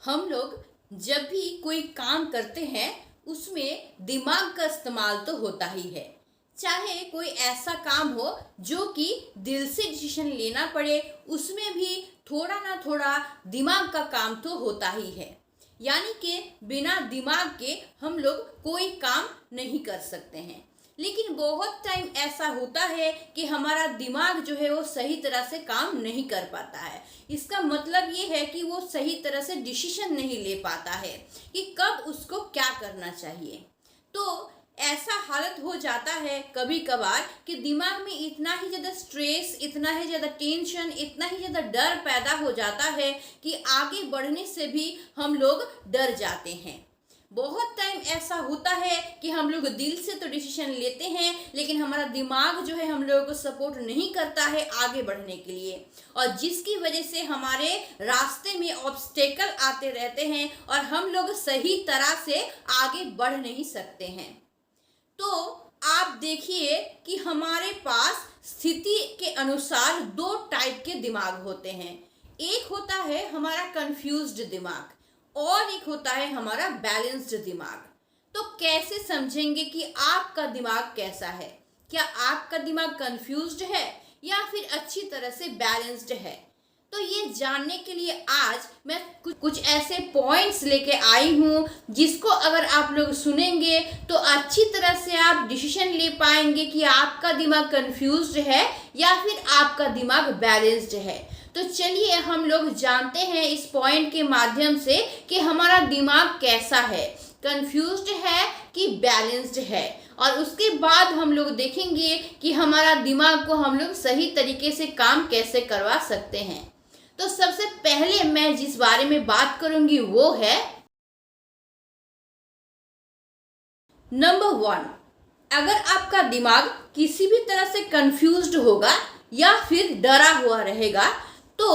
हम लोग जब भी कोई काम करते हैं उसमें दिमाग का इस्तेमाल तो होता ही है। चाहे कोई ऐसा काम हो जो कि दिल से डिसीजन लेना पड़े, उसमें भी थोड़ा ना थोड़ा दिमाग का काम तो होता ही है। यानी कि बिना दिमाग के हम लोग कोई काम नहीं कर सकते हैं। लेकिन बहुत टाइम ऐसा होता है कि हमारा दिमाग जो है वो सही तरह से काम नहीं कर पाता है। इसका मतलब ये है कि वो सही तरह से डिसीजन नहीं ले पाता है कि कब उसको क्या करना चाहिए। तो ऐसा हालत हो जाता है कभी कभार कि दिमाग में इतना ही ज़्यादा स्ट्रेस, इतना ही ज़्यादा टेंशन, इतना ही ज़्यादा डर पैदा हो जाता है कि आगे बढ़ने से भी हम लोग डर जाते हैं। बहुत टाइम ऐसा होता है कि हम लोग दिल से तो डिसीजन लेते हैं, लेकिन हमारा दिमाग जो है हम लोगों को सपोर्ट नहीं करता है आगे बढ़ने के लिए, और जिसकी वजह से हमारे रास्ते में ऑब्स्टेकल आते रहते हैं और हम लोग सही तरह से आगे बढ़ नहीं सकते हैं। तो आप देखिए कि हमारे पास स्थिति के अनुसार दो टाइप के दिमाग होते हैं। एक होता है हमारा कंफ्यूज्ड दिमाग और एक होता है हमारा बैलेंस्ड दिमाग। तो कैसे समझेंगे कि आपका दिमाग कैसा है? क्या आपका दिमाग कंफ्यूज्ड है या फिर अच्छी तरह से बैलेंस्ड है? तो ये जानने के लिए आज मैं कुछ ऐसे पॉइंट्स लेके आई हूँ जिसको अगर आप लोग सुनेंगे तो अच्छी तरह से आप डिसीजन ले पाएंगे कि आपका दिमाग कंफ्यूज्ड है या फिर आपका दिमाग बैलेंस्ड है। तो चलिए हम लोग जानते हैं इस पॉइंट के माध्यम से कि हमारा दिमाग कैसा है, कंफ्यूज्ड है कि बैलेंस्ड है, और उसके बाद हम लोग देखेंगे कि हमारा दिमाग को हम लोग सही तरीके से काम कैसे करवा सकते हैं। तो सबसे पहले मैं जिस बारे में बात करूंगी वो है नंबर 1। अगर आपका दिमाग किसी भी तरह से कंफ्यूज्ड होगा या फिर डरा हुआ रहेगा तो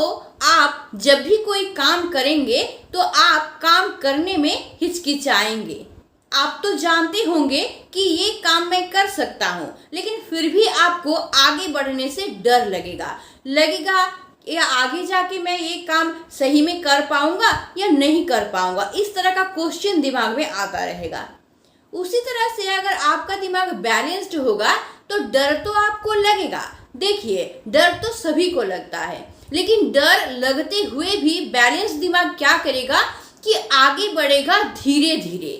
आप जब भी कोई काम करेंगे तो आप काम करने में हिचकिचाएंगे। आप तो जानते होंगे कि ये काम मैं कर सकता हूँ, लेकिन फिर भी आपको आगे बढ़ने से डर लगेगा या आगे जाके मैं ये काम सही में कर पाऊंगा या नहीं कर पाऊंगा। इस तरह का क्वेश्चन दिमाग में आता रहेगा। उसी तरह से अगर आपका दिमाग बैलेंस्ड होगा तो डर तो आपको लगेगा। देखिए, डर तो सभी को लगता है, लेकिन डर लगते हुए भी बैलेंस दिमाग क्या करेगा कि आगे बढ़ेगा धीरे धीरे।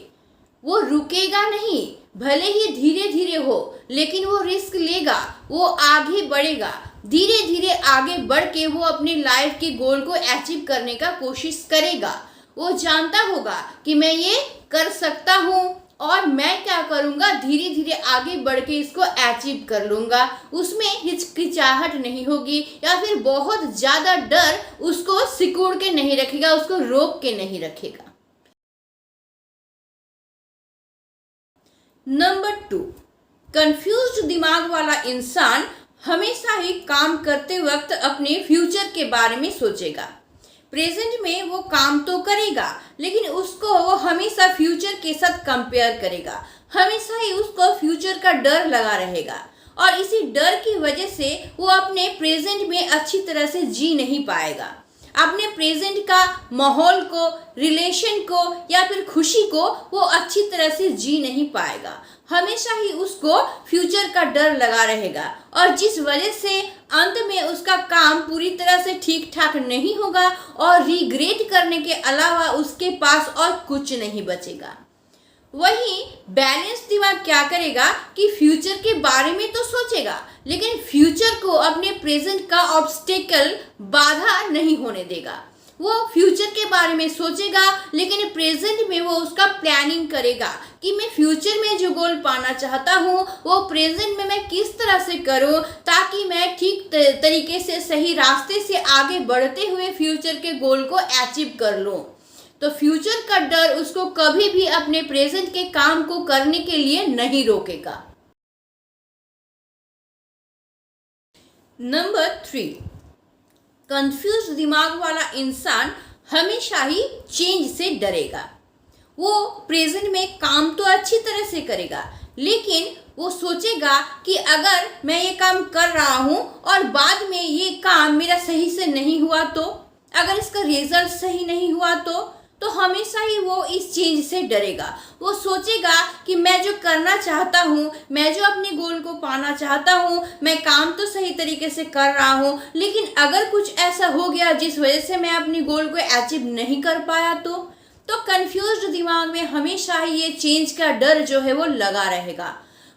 वो रुकेगा नहीं, भले ही धीरे धीरे हो, लेकिन वो रिस्क लेगा, वो आगे बढ़ेगा। धीरे धीरे आगे बढ़ के वो अपने लाइफ के गोल को अचीव करने का कोशिश करेगा। वो जानता होगा कि मैं ये कर सकता हूँ और मैं क्या करूँगा, धीरे धीरे आगे बढ़ के इसको अचीव कर लूँगा। उसमें हिचकिचाहट नहीं होगी या फिर बहुत ज़्यादा डर उसको सिकुड़ के नहीं रखेगा, उसको रोक के नहीं रखेगा। नंबर 2, कंफ्यूज्ड दिमाग वाला इंसान हमेशा ही काम करते वक्त अपने फ्यूचर के बारे में सोचेगा। प्रेजेंट में वो काम तो करेगा, लेकिन उसको वो हमेशा फ्यूचर के साथ कंपेयर करेगा। हमेशा ही उसको फ्यूचर का डर लगा रहेगा, और इसी डर की वजह से वो अपने प्रेजेंट में अच्छी तरह से जी नहीं पाएगा। अपने प्रेजेंट का माहौल को, रिलेशन को या फिर खुशी को वो अच्छी तरह से जी नहीं पाएगा। हमेशा ही उसको फ्यूचर का डर लगा रहेगा, और जिस वजह से अंत में उसका काम पूरी तरह से ठीक ठाक नहीं होगा और रिग्रेट करने के अलावा उसके पास और कुछ नहीं बचेगा। वहीं बैलेंस दिमाग क्या करेगा कि फ्यूचर के बारे में तो सोचेगा, लेकिन फ्यूचर को अपने प्रेजेंट का ऑब्स्टेकल, बाधा नहीं होने देगा। वो फ्यूचर के बारे में सोचेगा, लेकिन प्रेजेंट में वो उसका प्लानिंग करेगा कि मैं फ्यूचर में जो गोल पाना चाहता हूँ वो प्रेजेंट में मैं किस तरह से करूँ ताकि मैं ठीक तरीके से सही रास्ते से आगे बढ़ते हुए फ्यूचर के गोल को अचीव कर लूँ। तो फ्यूचर का डर उसको कभी भी अपने प्रेजेंट के काम को करने के लिए नहीं रोकेगा। नंबर 3, कंफ्यूज दिमाग वाला इंसान हमेशा ही चेंज से डरेगा। वो प्रेजेंट में काम तो अच्छी तरह से करेगा, लेकिन वो सोचेगा कि अगर मैं ये काम कर रहा हूँ और बाद में ये काम मेरा सही से नहीं हुआ तो, अगर इसका रिजल्ट सही नहीं हुआ तो हमेशा ही वो इस चीज से डरेगा। वो सोचेगा कि मैं जो करना चाहता हूँ, मैं जो अपने गोल को पाना चाहता हूँ, मैं काम तो सही तरीके से कर रहा हूँ, लेकिन अगर कुछ ऐसा हो गया जिस वजह से मैं अपने गोल को अचीव नहीं कर पाया तो कंफ्यूज्ड दिमाग में हमेशा ही ये चेंज का डर जो है वो लगा रहेगा।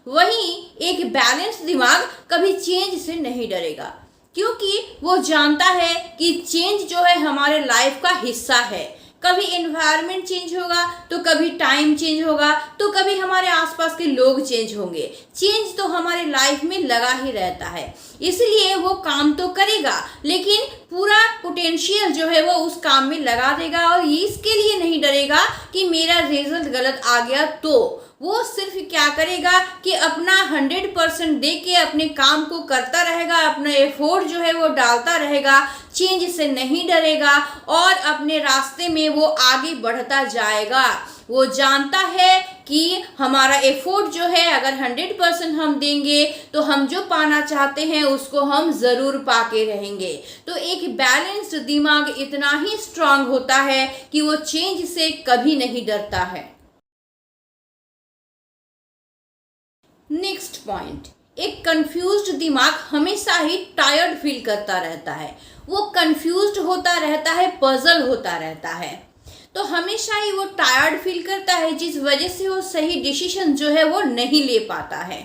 वहीं एक बैलेंस दिमाग कभी चेंज से नहीं डरेगा, क्योंकि वो जानता है कि चेंज जो है हमारे लाइफ का हिस्सा है। कभी एनवायरनमेंट चेंज होगा तो कभी टाइम चेंज होगा तो कभी हमारे आसपास के लोग चेंज होंगे। चेंज तो हमारे लाइफ में लगा ही रहता है, इसलिए वो काम तो करेगा लेकिन पूरा पोटेंशियल जो है वो उस काम में लगा देगा और इसके लिए नहीं डरेगा कि मेरा रिजल्ट गलत आ गया। तो वो सिर्फ क्या करेगा कि अपना 100% दे के अपने काम को करता रहेगा, अपना एफोर्ट जो है वो डालता रहेगा, चेंज से नहीं डरेगा और अपने रास्ते में वो आगे बढ़ता जाएगा। वो जानता है कि हमारा एफोर्ट जो है अगर 100% हम देंगे तो हम जो पाना चाहते हैं उसको हम ज़रूर पाके रहेंगे। तो एक बैलेंस्ड दिमाग इतना ही स्ट्रांग होता है कि वो चेंज से कभी नहीं डरता है। नेक्स्ट पॉइंट, एक कंफ्यूज्ड दिमाग हमेशा ही टायर्ड फील करता रहता है। वो कंफ्यूज्ड होता रहता है, पजल होता रहता है, तो हमेशा ही वो टायर्ड फील करता है, जिस वजह से वो सही डिसीजन जो है वो नहीं ले पाता है।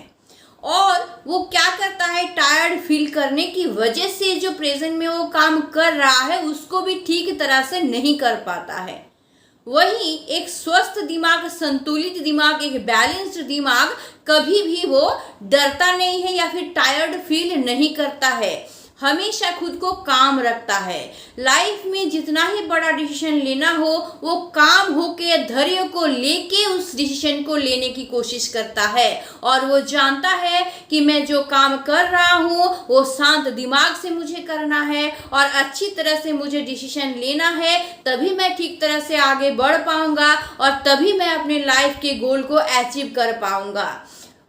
और वो क्या करता है, टायर्ड फील करने की वजह से जो प्रेजेंट में वो काम कर रहा है उसको भी ठीक तरह से नहीं कर पाता है। वहीं एक स्वस्थ दिमाग, संतुलित दिमाग, एक बैलेंस्ड दिमाग कभी भी वो डरता नहीं है या फिर टायर्ड फील नहीं करता है, हमेशा खुद को काम रखता है। लाइफ में जितना ही बड़ा डिसीजन लेना हो वो काम होके धैर्य को लेके उस डिसीजन को लेने की कोशिश करता है और वो जानता है कि मैं जो काम कर रहा हूँ वो शांत दिमाग से मुझे करना है और अच्छी तरह से मुझे डिसीजन लेना है, तभी मैं ठीक तरह से आगे बढ़ पाऊंगा और तभी मैं अपने लाइफ के गोल को अचीव कर पाऊंगा।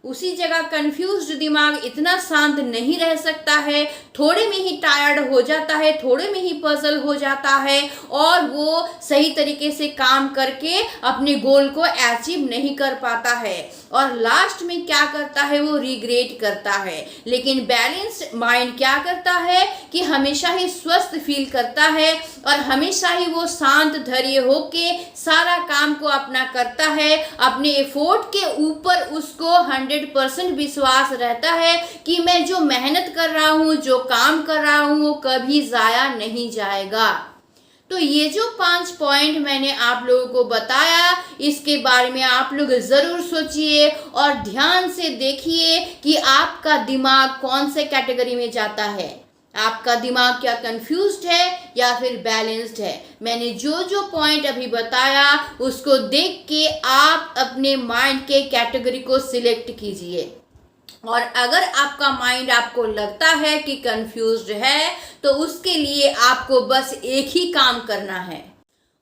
उसी जगह कंफ्यूज्ड दिमाग इतना शांत नहीं रह सकता है, थोड़े में ही टायर्ड हो जाता है, थोड़े में ही पजल हो जाता है और वो सही तरीके से काम करके अपने गोल को अचीव नहीं कर पाता है और लास्ट में क्या करता है, वो रिग्रेट करता है। लेकिन बैलेंस्ड माइंड क्या करता है कि हमेशा ही स्वस्थ फील करता है और हमेशा ही वो शांत धैर्य होके सारा काम को अपना करता है। अपने एफोर्ट के ऊपर उसको 100% विश्वास रहता है कि मैं जो मेहनत कर रहा हूँ, जो काम कर रहा हूँ वो कभी ज़ाया नहीं जाएगा। तो ये जो 5 पॉइंट मैंने आप लोगों को बताया, इसके बारे में आप लोग ज़रूर सोचिए और ध्यान से देखिए कि आपका दिमाग कौन से कैटेगरी में जाता है। आपका दिमाग क्या कंफ्यूज्ड है या फिर बैलेंस्ड है। मैंने जो जो पॉइंट अभी बताया उसको देख के आप अपने माइंड के कैटेगरी को सिलेक्ट कीजिए और अगर आपका माइंड आपको लगता है कि कंफ्यूज्ड है तो उसके लिए आपको बस एक ही काम करना है,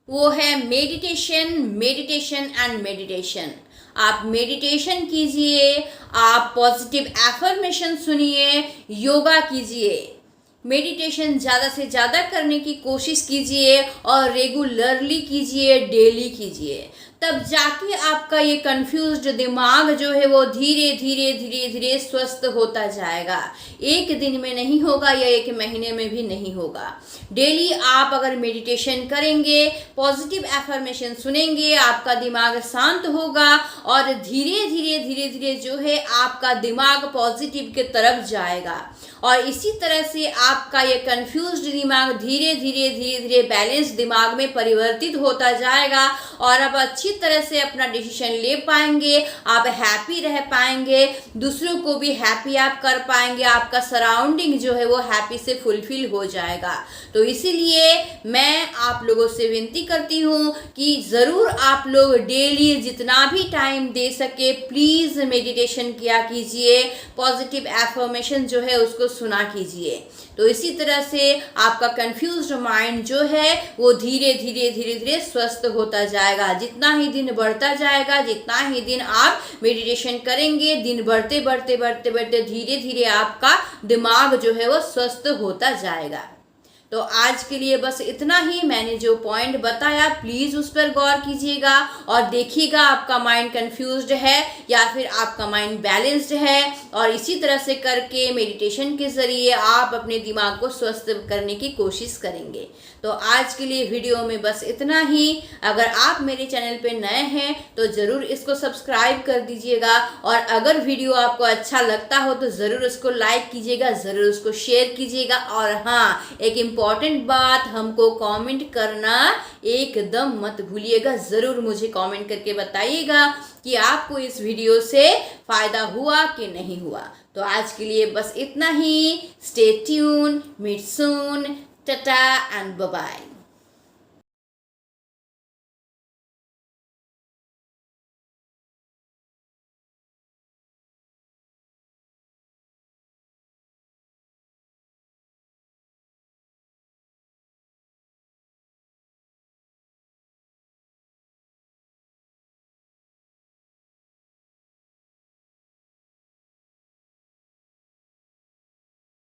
वो है मेडिटेशन, मेडिटेशन एंड मेडिटेशन। आप मेडिटेशन कीजिए, आप पॉजिटिव एफर्मेशन सुनिए, योगा कीजिए, मेडिटेशन ज़्यादा से ज़्यादा करने की कोशिश कीजिए और रेगुलरली कीजिए, डेली कीजिए, तब जाके आपका ये कंफ्यूज्ड दिमाग जो है वो धीरे धीरे धीरे धीरे स्वस्थ होता जाएगा। एक दिन में नहीं होगा या एक महीने में भी नहीं होगा। डेली आप अगर मेडिटेशन करेंगे, पॉजिटिव एफर्मेशन सुनेंगे, आपका दिमाग शांत होगा और धीरे धीरे धीरे धीरे जो है आपका दिमाग पॉजिटिव के तरफ जाएगा और इसी तरह से आपका ये कंफ्यूज्ड दिमाग धीरे धीरे धीरे धीरे बैलेंस दिमाग में परिवर्तित होता जाएगा और आप अच्छी तरह से अपना डिसीजन ले पाएंगे, आप हैप्पी रह पाएंगे, दूसरों को भी हैप्पी आप कर पाएंगे, आपका सराउंडिंग जो है वो हैप्पी से फुलफिल हो जाएगा। तो इसीलिए मैं आप लोगों से विनती करती हूँ कि ज़रूर आप लोग डेली जितना भी टाइम दे सके प्लीज़ मेडिटेशन किया कीजिए, पॉजिटिव एफर्मेशन जो है उसको सुना कीजिए। तो तो इसी तरह से आपका कंफ्यूज्ड माइंड जो है वो धीरे धीरे धीरे धीरे स्वस्थ होता जाएगा। जितना ही दिन बढ़ता जाएगा, जितना ही दिन आप मेडिटेशन करेंगे, दिन बढ़ते बढ़ते बढ़ते बढ़ते धीरे धीरे आपका दिमाग जो है वो स्वस्थ होता जाएगा। तो आज के लिए बस इतना ही। मैंने जो पॉइंट बताया प्लीज़ उस पर गौर कीजिएगा और देखिएगा आपका माइंड कंफ्यूज्ड है या फिर आपका माइंड बैलेंस्ड है, और इसी तरह से करके मेडिटेशन के ज़रिए आप अपने दिमाग को स्वस्थ करने की कोशिश करेंगे। तो आज के लिए वीडियो में बस इतना ही। अगर आप मेरे चैनल पे नए हैं तो ज़रूर इसको सब्सक्राइब कर दीजिएगा, और अगर वीडियो आपको अच्छा लगता हो तो ज़रूर उसको लाइक कीजिएगा, ज़रूर उसको शेयर कीजिएगा। और हाँ, एक इम्पॉर्टेंट बात, हमको कमेंट करना एकदम मत भूलिएगा। ज़रूर मुझे कमेंट करके बताइएगा कि आपको इस वीडियो से फ़ायदा हुआ कि नहीं हुआ। तो आज के लिए बस इतना ही। Stay tune, meet soon, tata and bye bye.